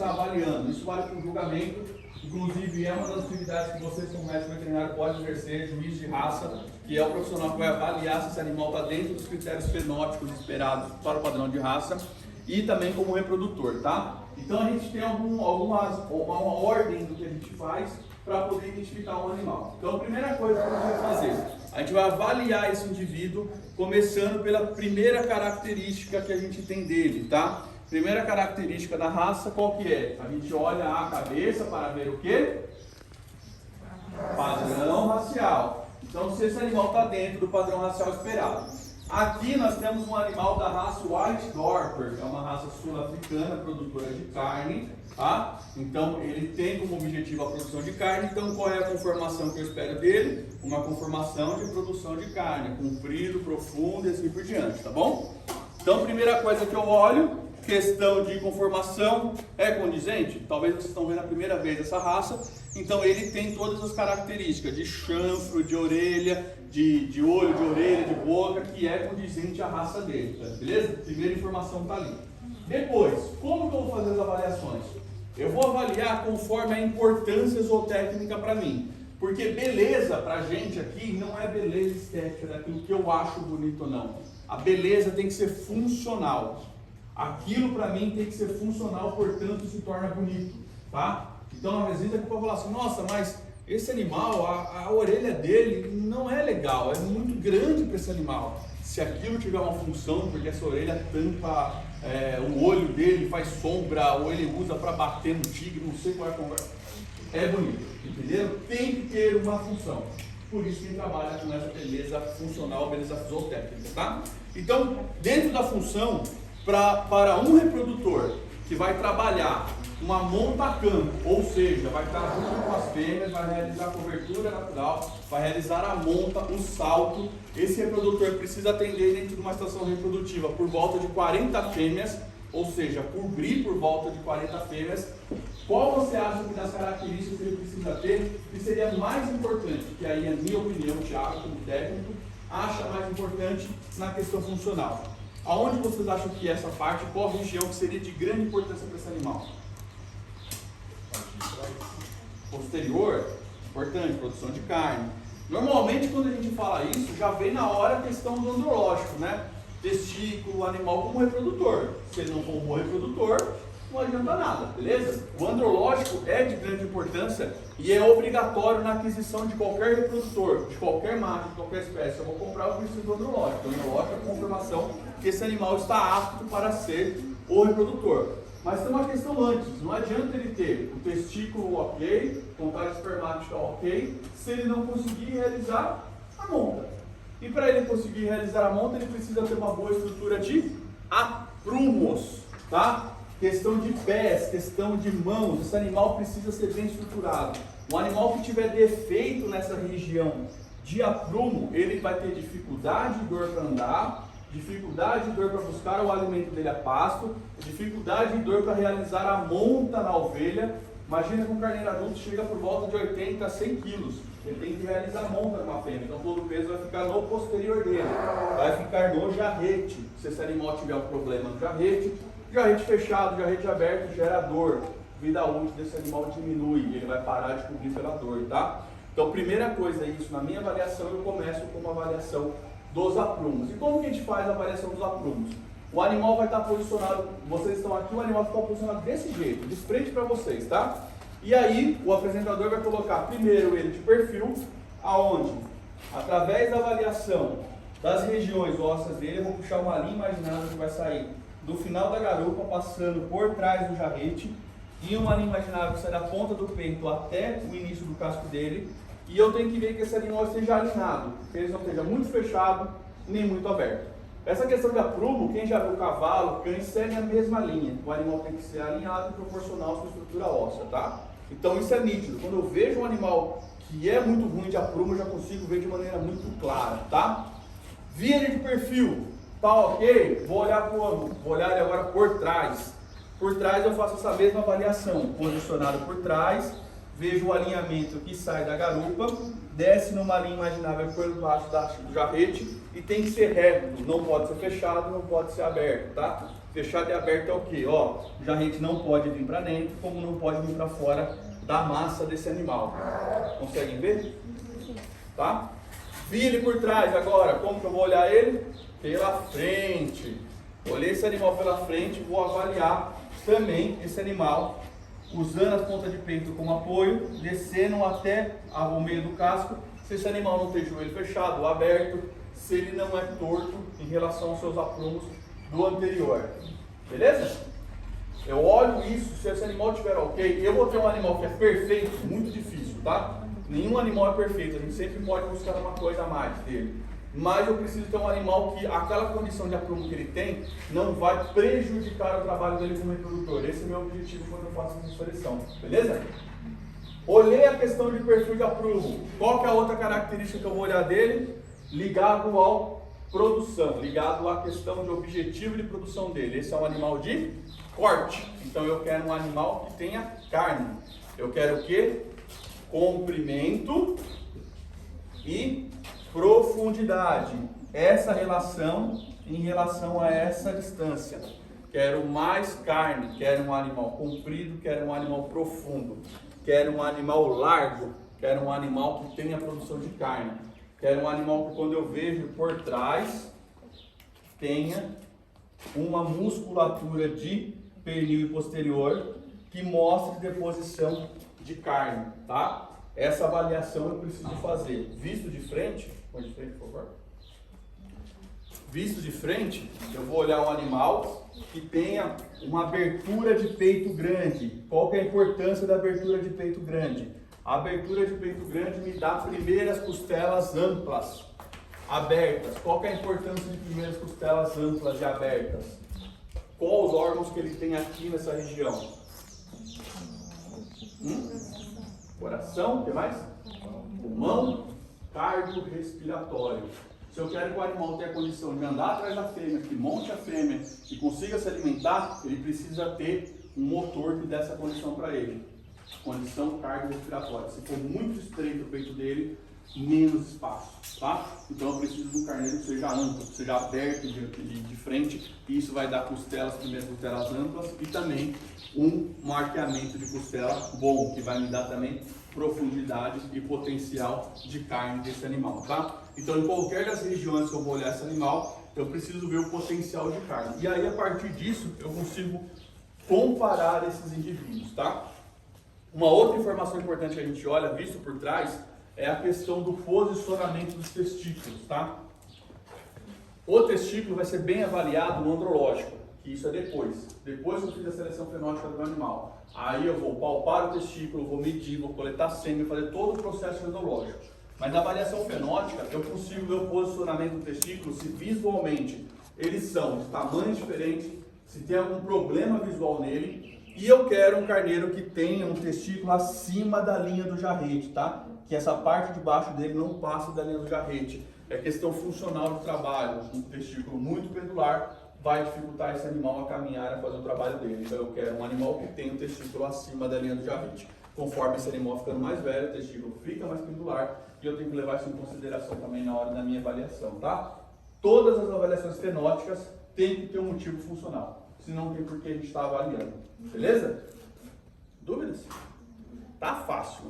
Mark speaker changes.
Speaker 1: está avaliando. Isso vale para o julgamento, inclusive é uma das atividades que vocês como médico veterinário podem exercer, juiz de raça, que é o profissional que vai avaliar se esse animal está dentro dos critérios fenótipos esperados para o padrão de raça e também como reprodutor, tá? Então a gente tem uma ordem do que a gente faz para poder identificar um animal. Então a primeira coisa que a gente vai fazer, a gente vai avaliar esse indivíduo começando pela primeira característica que a gente tem dele, tá? Primeira característica da raça, qual que é? A gente olha a cabeça para ver o quê? Padrão racial. Então se esse animal está dentro do padrão racial esperado. Aqui nós temos um animal da raça White Dorper, é uma raça sul-africana, produtora de carne, tá? Então ele tem como objetivo a produção de carne, então qual é a conformação que eu espero dele? Uma conformação de produção de carne, comprido, profundo e assim por diante, tá bom? Então primeira coisa que eu olho, questão de conformação, é condizente? Talvez vocês estão vendo a primeira vez essa raça, então ele tem todas as características de chanfro, de orelha, de olho, de orelha, de boca, que é condizente à raça dele, tá? Beleza? Primeira informação está ali. Depois, como que eu vou fazer as avaliações? Eu vou avaliar conforme a importância zootécnica para mim. Porque beleza para a gente aqui não é beleza estética, daquilo que eu acho bonito ou não. A beleza tem que ser funcional. Aquilo para mim tem que ser funcional, portanto se torna bonito, tá? Então às vezes a pessoa fala assim, nossa, mas esse animal, a orelha dele não é legal, é muito grande para esse animal. Se aquilo tiver uma função, porque essa orelha tampa o olho dele, faz sombra, ou ele usa para bater no tigre, não sei qual é a conversa. É bonito, entendeu? Tem que ter uma função. Por isso que ele trabalha com essa beleza funcional, beleza zootécnica, tá? Então, dentro da função, para um reprodutor que vai trabalhar uma monta a campo, ou seja, vai estar junto com as fêmeas, vai realizar a cobertura natural, vai realizar a monta, o salto. Esse reprodutor precisa atender dentro de uma estação reprodutiva por volta de 40 fêmeas, ou seja, cobrir por volta de 40 fêmeas. Qual você acha que das características que ele precisa ter, que seria mais importante? Que aí, a minha opinião, Thiago, como técnico, acha mais importante na questão funcional. Aonde vocês acham que essa parte, qual região que seria de grande importância para esse animal? Posterior, importante, produção de carne. Normalmente quando a gente fala isso, já vem na hora a questão do andrológico, né? Testículo, o animal como reprodutor. Se ele não for um bom reprodutor, não adianta nada, beleza? O andrológico é de grande importância e é obrigatório na aquisição de qualquer reprodutor, de qualquer macho, de qualquer espécie. Eu vou comprar o preciso do andrológico. O andrológico é a confirmação que esse animal está apto para ser o reprodutor. Mas tem uma questão antes, não adianta ele ter o testículo ok, contagem espermática ok, se ele não conseguir realizar a monta. E para ele conseguir realizar a monta, ele precisa ter uma boa estrutura de aprumos, tá? Questão de pés, questão de mãos, esse animal precisa ser bem estruturado. Um animal que tiver defeito nessa região de aprumo, ele vai ter dificuldade e dor para andar, dificuldade e dor para buscar o alimento dele a pasto, dificuldade e dor para realizar a monta na ovelha. Imagina que um carneiro adulto chega por volta de 80 a 100 quilos. Ele tem que realizar a monta numa fêmea, então todo o peso vai ficar no posterior dele, vai ficar no jarrete. Se esse animal tiver um problema no jarrete fechado, jarrete aberto gera dor. Vida útil desse animal diminui, ele vai parar de cobrir pela dor, tá? Então, primeira coisa, isso, na minha avaliação, eu começo com uma avaliação dos aprumos. E como que a gente faz a avaliação dos aprumos? O animal vai estar posicionado, vocês estão aqui, o animal fica posicionado desse jeito, de frente para vocês, tá? E aí, o apresentador vai colocar primeiro ele de perfil, aonde? Através da avaliação das regiões ósseas dele, eu vou puxar uma linha imaginária que vai sair do final da garupa, passando por trás do jarrete, e uma linha imaginária que sai da ponta do peito até o início do casco dele, e eu tenho que ver que esse animal esteja alinhado, que ele não esteja muito fechado, nem muito aberto. Essa questão de aprumo, quem já viu cavalo, cães, segue a mesma linha. O animal tem que ser alinhado e proporcional à sua estrutura óssea, tá? Então isso é nítido. Quando eu vejo um animal que é muito ruim de aprumo, eu já consigo ver de maneira muito clara, tá? Vi ele de perfil, tá ok? Vou olhar ele agora por trás. Por trás eu faço essa mesma avaliação, posicionado por trás, vejo o alinhamento que sai da garupa, desce numa linha imaginável por baixo do jarrete e tem que ser reto, não pode ser fechado, não pode ser aberto, tá? Fechado e aberto é o quê? Ó, o jarrete não pode vir para dentro, como não pode vir para fora da massa desse animal. Conseguem ver? Tá? Vi ele por trás agora, como que eu vou olhar ele? Pela frente. Olhei esse animal pela frente, vou avaliar também esse animal, usando as pontas de peito como apoio, descendo até o meio do casco, se esse animal não tem joelho fechado ou aberto, se ele não é torto em relação aos seus aprumos do anterior. Beleza? Eu olho isso, se esse animal estiver ok, eu vou ter um animal que é perfeito, muito difícil, tá? Nenhum animal é perfeito, a gente sempre pode buscar uma coisa a mais dele. Mas eu preciso ter um animal que aquela condição de aprumo que ele tem não vai prejudicar o trabalho dele como reprodutor. Esse é o meu objetivo quando eu faço essa seleção, beleza? Olhei a questão de perfil de aprumo. Qual que é a outra característica que eu vou olhar dele? Ligado ao produção, ligado à questão de objetivo de produção dele. Esse é um animal de corte. Então eu quero um animal que tenha carne. Eu quero o quê? Comprimento e profundidade. Essa relação em relação a essa distância. Quero mais carne, quero um animal comprido, quero um animal profundo. Quero um animal largo, quero um animal que tenha produção de carne. Quero um animal que quando eu vejo por trás tenha uma musculatura de pernil e posterior que mostre deposição de carne, tá? Essa avaliação eu preciso fazer. Visto de frente, põe de frente, por favor. Visto de frente, eu vou olhar um animal que tenha uma abertura de peito grande. Qual que é a importância da abertura de peito grande? A abertura de peito grande me dá primeiras costelas amplas, abertas. Qual que é a importância de primeiras costelas amplas e abertas? Quais os órgãos que ele tem aqui nessa região? Coração, o que mais? Pulmão, cardiorrespiratório. Se eu quero que o animal tenha a condição de andar atrás da fêmea, que monte a fêmea e consiga se alimentar, ele precisa ter um motor que dê essa condição para ele. Condição cardiorrespiratória. Se for muito estreito o peito dele, menos espaço, tá? Então eu preciso de um carneiro que seja amplo, que seja aberto de frente, e isso vai dar costelas, primeiras costelas amplas, e também um marqueamento de costela bom, que vai me dar também profundidade e potencial de carne desse animal, tá? Então em qualquer das regiões que eu vou olhar esse animal, eu preciso ver o potencial de carne. E aí a partir disso eu consigo comparar esses indivíduos, tá? Uma outra informação importante que a gente olha, visto por trás, é a questão do posicionamento dos testículos, tá? O testículo vai ser bem avaliado no andrológico, que isso é depois. Depois que eu fiz a seleção fenótica do animal. Aí eu vou palpar o testículo, vou medir, vou coletar sêmen, fazer todo o processo andrológico. Mas na avaliação fenótica, eu consigo ver o posicionamento do testículo se visualmente eles são de tamanho diferente, se tem algum problema visual nele. E eu quero um carneiro que tenha um testículo acima da linha do jarrete, tá? Que essa parte de baixo dele não passe da linha do jarrete. É questão funcional de trabalho. Um testículo muito pendular vai dificultar esse animal a caminhar, a fazer o trabalho dele. Então eu quero um animal que tenha um testículo acima da linha do jarrete. Conforme esse animal ficando mais velho, o testículo fica mais pendular e eu tenho que levar isso em consideração também na hora da minha avaliação, tá? Todas as avaliações fenóticas têm que ter um motivo funcional. Senão tem por que a gente está avaliando. Beleza? Dúvidas? Tá fácil.